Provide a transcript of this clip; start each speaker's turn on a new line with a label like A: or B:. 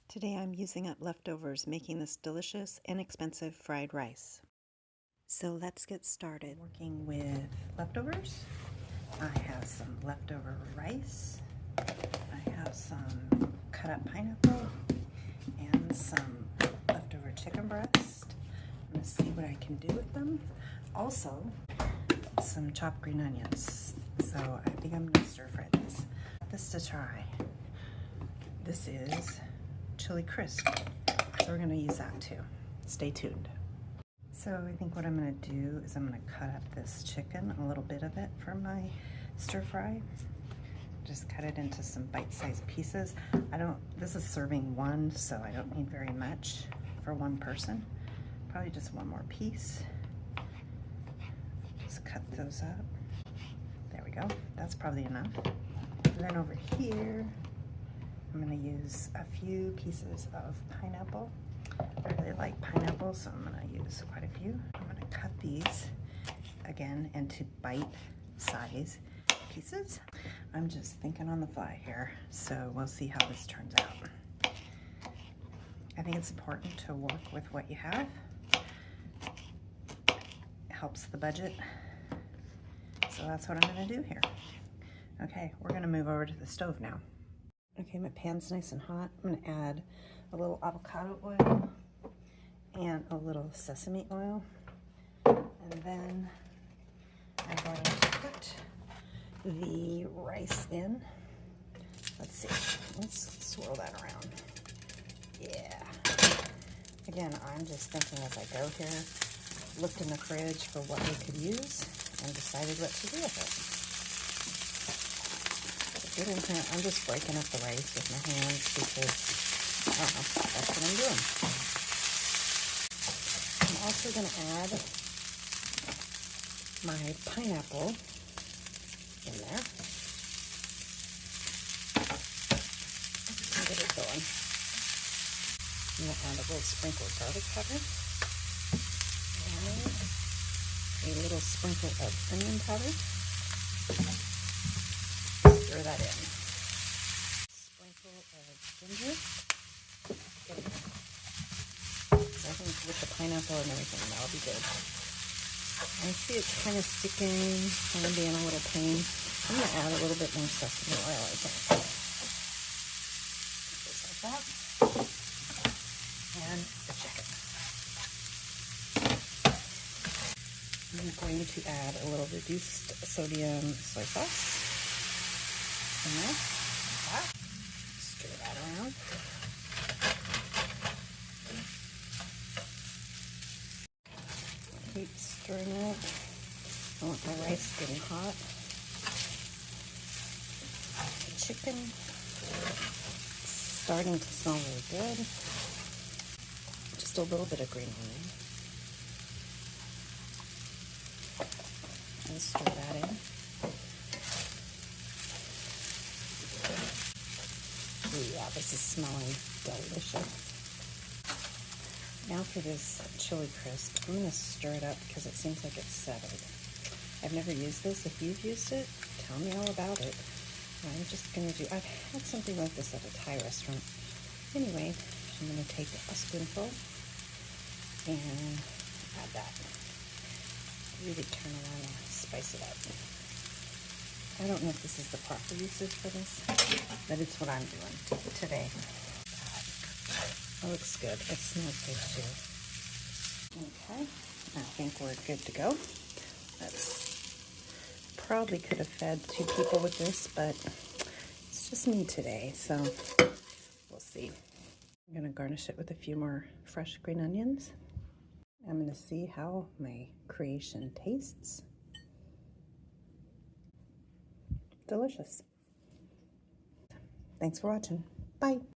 A: Today I'm using up leftovers, making this delicious, inexpensive fried rice. So let's get started. Working with leftovers. I have some leftover rice. I have some cut up pineapple and some leftover chicken breast. I'm going to see what I can do with them. Also, some chopped green onions. So I think I'm going to stir fry this. This to try. This is chili crisp, so we're going to use that too. Stay tuned. So I think what I'm going to do is I'm going to cut up this chicken, a little bit of it for my stir fry. Just cut it into some bite-sized pieces. This is serving one, so I don't need very much for one person. Probably just one more piece. Just cut those up. There we go. That's probably enough. And then over here, I'm going to use a few pieces of pineapple. I really like pineapple, so I'm going to use quite a few. I'm going to cut these again into bite-size pieces. I'm just thinking on the fly here, so we'll see how this turns out. I think it's important to work with what you have. It helps the budget, so that's what I'm going to do here. Okay, we're going to move over to the stove now. Okay, my pan's nice and hot. I'm going to add a little avocado oil and a little sesame oil. And then I'm going to put the rice in. Let's see. Let's swirl that around. Yeah. Again, I'm just thinking as I go here, looked in the fridge for what we could use and decided what to do with it. I'm just breaking up the rice with my hands because, I don't know, that's what I'm doing. I'm also going to add my pineapple in there. And get it going. I'm going to add a little sprinkle of garlic powder and a little sprinkle of onion powder. Stir that in. Sprinkle of ginger. I think with the pineapple and everything, that'll be good. I see it's kind of sticking, kind of being a little pain. I'm going to add a little bit more sesame oil, I think. Just like that. And the chicken. I'm going to add a little reduced sodium soy sauce. In there, like that. Stir that around. Keep stirring it. I want my rice getting hot. The chicken starting to smell really good. Just a little bit of green onion. And stir that in. Ooh, yeah, this is smelling delicious. Now for this chili crisp, I'm going to stir it up because it seems like it's settled. I've never used this. If you've used it, tell me all about it. I'm just going to I've had something like this at a Thai restaurant. Anyway, I'm going to take a spoonful and add that. Really turn around and spice it up. I don't know if this is the proper usage for this, but it's what I'm doing today. It looks good. It smells good too. Okay, I think we're good to go. Probably could have fed 2 people with this, but it's just me today, so we'll see. I'm going to garnish it with a few more fresh green onions. I'm going to see how my creation tastes. Delicious. Thanks for watching. Bye.